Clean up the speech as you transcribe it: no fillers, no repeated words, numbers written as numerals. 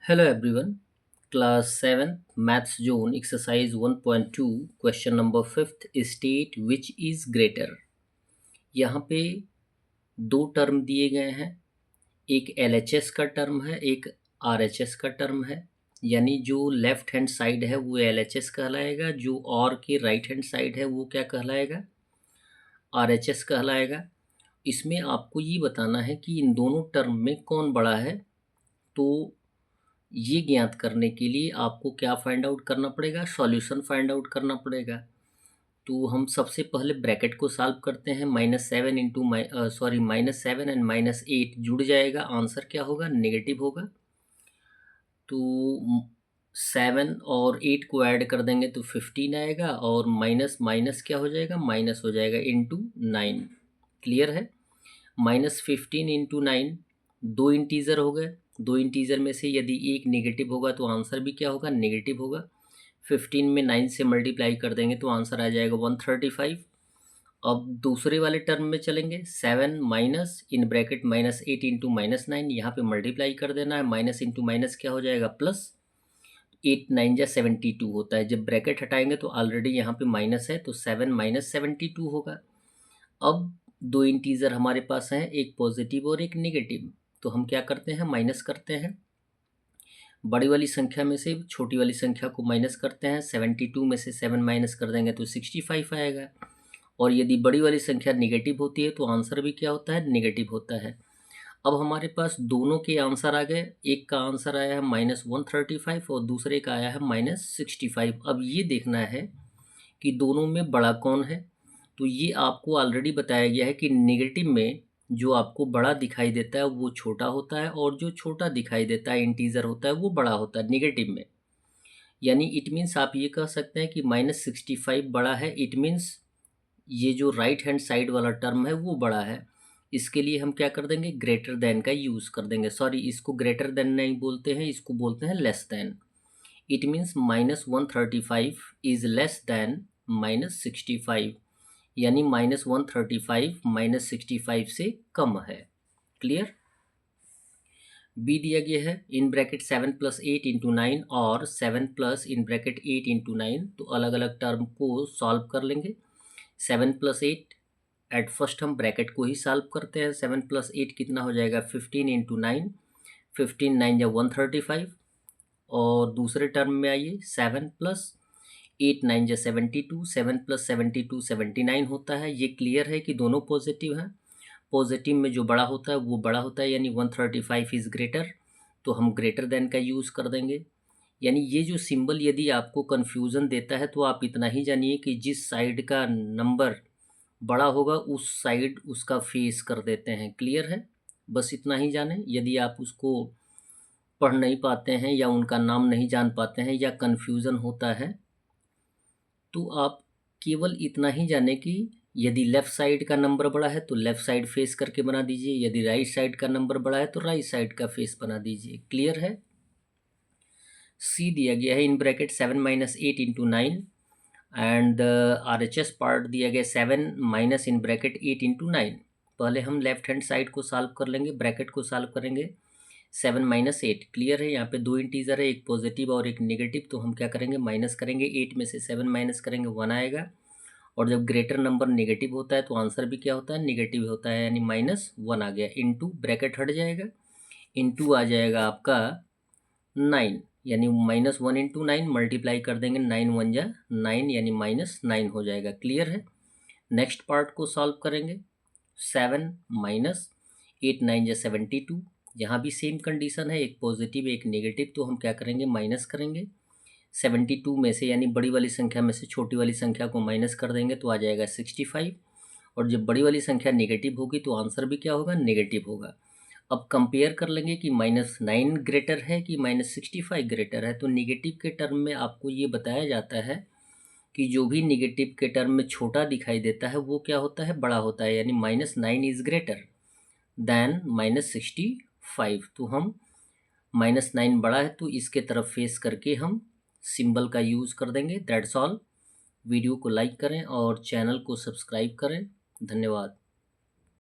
Hello everyone. Class 7th Maths Zone Exercise 1.2 Question number 5th State which is greater। यहाँ पे दो term दिए गए हैं, एक LHS का टर्म है, एक RHS का टर्म है। यानी जो लेफ्ट हैंड साइड है वो LHS कहलाएगा, जो और के राइट हैंड साइड है वो क्या कहलाएगा, RHS कहलाएगा। इसमें आपको ये बताना है कि इन दोनों टर्म में कौन बड़ा है। तो ये ज्ञात करने के लिए आपको क्या फाइंड आउट करना पड़ेगा, सॉल्यूशन फाइंड आउट करना पड़ेगा। तो हम सबसे पहले ब्रैकेट को सॉल्व करते हैं। -7 एंड -8 जुड़ जाएगा, आंसर क्या होगा, नेगेटिव होगा। तो 7 और 8 को ऐड कर देंगे तो 15 आएगा, और माइनस माइनस क्या हो जाएगा, माइनस हो जाएगा इंटू 9। क्लियर है। -15 इंटू 9 दो इंटीजर हो गए। दो इंटीजर में से यदि एक नेगेटिव होगा तो आंसर भी क्या होगा, नेगेटिव होगा। 15 में 9 से मल्टीप्लाई कर देंगे तो आंसर आ जाएगा 135। अब दूसरे वाले टर्म में चलेंगे। 7 माइनस इन ब्रैकेट -8 इंटू -9, यहाँ पे मल्टीप्लाई कर देना है। माइनस इंटू माइनस क्या हो जाएगा, प्लस। 8 9 जा 72 होता है। जब ब्रैकेट हटाएंगे तो ऑलरेडी यहाँ पे माइनस है, तो 7 माइनस 72 होगा। अब दो इंटीजर हमारे पास हैं, एक पॉजिटिव और एक नेगेटिव। तो हम क्या करते हैं, माइनस करते हैं। बड़ी वाली संख्या में से छोटी वाली संख्या को माइनस करते हैं। 72 में से 7 माइनस कर देंगे तो 65 आएगा। और यदि बड़ी वाली संख्या नेगेटिव होती है तो आंसर भी क्या होता है, नेगेटिव होता है। अब हमारे पास दोनों के आंसर आ गए। एक का आंसर आया है -135 और दूसरे का आया है -65। अब ये देखना है कि दोनों में बड़ा कौन है। तो ये आपको ऑलरेडी बताया गया है कि नेगेटिव में जो आपको बड़ा दिखाई देता है वो छोटा होता है, और जो छोटा दिखाई देता है इंटीजर होता है वो बड़ा होता है नेगेटिव में। यानी इट मीन्स आप ये कह सकते हैं कि -65 बड़ा है। इट मीन्स ये जो राइट हैंड साइड वाला टर्म है वो बड़ा है। इसके लिए हम क्या कर देंगे, ग्रेटर देन का यूज़ कर देंगे। सॉरी, इसको ग्रेटर देन नहीं बोलते हैं, इसको बोलते हैं less than. It means -135 is less than -65। यानी -135 -65 से कम है। क्लियर। बी दिया गया है इन ब्रैकेट 7 + 8 इंटू 9 और 7 प्लस इन ब्रैकेट 8 इंटू 9। तो अलग अलग टर्म को सॉल्व कर लेंगे। 7 + 8 एट फर्स्ट हम ब्रैकेट को ही सॉल्व करते हैं। 7 + 8 कितना हो जाएगा, 15 इंटू 9। 15 9 या 135। और दूसरे टर्म में आइए, 7 + 8 9 या 72। 7 + 72 79 होता है। ये क्लियर है कि दोनों पॉजिटिव हैं। पॉजिटिव में जो बड़ा होता है वो बड़ा होता है, यानी 135 इज़ ग्रेटर। तो हम ग्रेटर देन का यूज़ कर देंगे। यानी ये जो सिंबल यदि आपको कन्फ्यूज़न देता है तो आप इतना ही जानिए कि जिस साइड का नंबर बड़ा होगा उस साइड उसका फेस कर देते हैं। क्लियर है। बस इतना ही जानें। यदि आप उसको पढ़ नहीं पाते हैं या उनका नाम नहीं जान पाते हैं या कन्फ्यूज़न होता है, तो आप केवल इतना ही जाने कि यदि लेफ़्ट साइड का नंबर बड़ा है तो लेफ़्ट साइड फेस करके बना दीजिए, यदि राइट साइड का नंबर बड़ा है तो राइट साइड का फेस बना दीजिए। क्लियर है। सी दिया गया है in bracket 7 - 8 into 9 and RHS part दिया गया 7 माइनस इन ब्रैकेट 8 इंटू 9। पहले हम लेफ्ट हैंड साइड को सॉल्व कर लेंगे, ब्रैकेट को सॉल्व करेंगे। 7 - 8 क्लियर है। यहाँ पे दो इंटीजर है, एक पॉजिटिव और एक नेगेटिव। तो हम क्या करेंगे, माइनस करेंगे। 8 में से 7 माइनस करेंगे, 1 आएगा। और जब ग्रेटर नंबर नेगेटिव होता है तो आंसर भी क्या होता है, नेगेटिव होता है। यानी -1 आ गया। इंटू ब्रैकेट हट जाएगा, इंटू आ जाएगा आपका 9। यानी -1 इंटू 9 मल्टीप्लाई कर देंगे। 9 1 जा 9 यानी -9 हो जाएगा। क्लियर है। नेक्स्ट पार्ट को सॉल्व करेंगे। 7 माइनस 8 9 जा 72। यहाँ भी सेम कंडीशन है, एक पॉजिटिव एक नेगेटिव। तो हम क्या करेंगे, माइनस करेंगे। 72 में से यानी बड़ी वाली संख्या में से छोटी वाली संख्या को माइनस कर देंगे तो आ जाएगा 65। और जब बड़ी वाली संख्या नेगेटिव होगी तो आंसर भी क्या होगा, नेगेटिव होगा। अब कंपेयर कर लेंगे कि -9 ग्रेटर है कि -65 ग्रेटर है। तो नेगेटिव के टर्म में आपको ये बताया जाता है कि जो भी नेगेटिव के टर्म में छोटा दिखाई देता है वो क्या होता है, बड़ा होता है। यानी -9 इज़ ग्रेटर दैन -65। तो हम -9 बड़ा है तो इसके तरफ फेस करके हम सिंबल का यूज़ कर देंगे। That's all. वीडियो को लाइक करें और चैनल को सब्सक्राइब करें। धन्यवाद।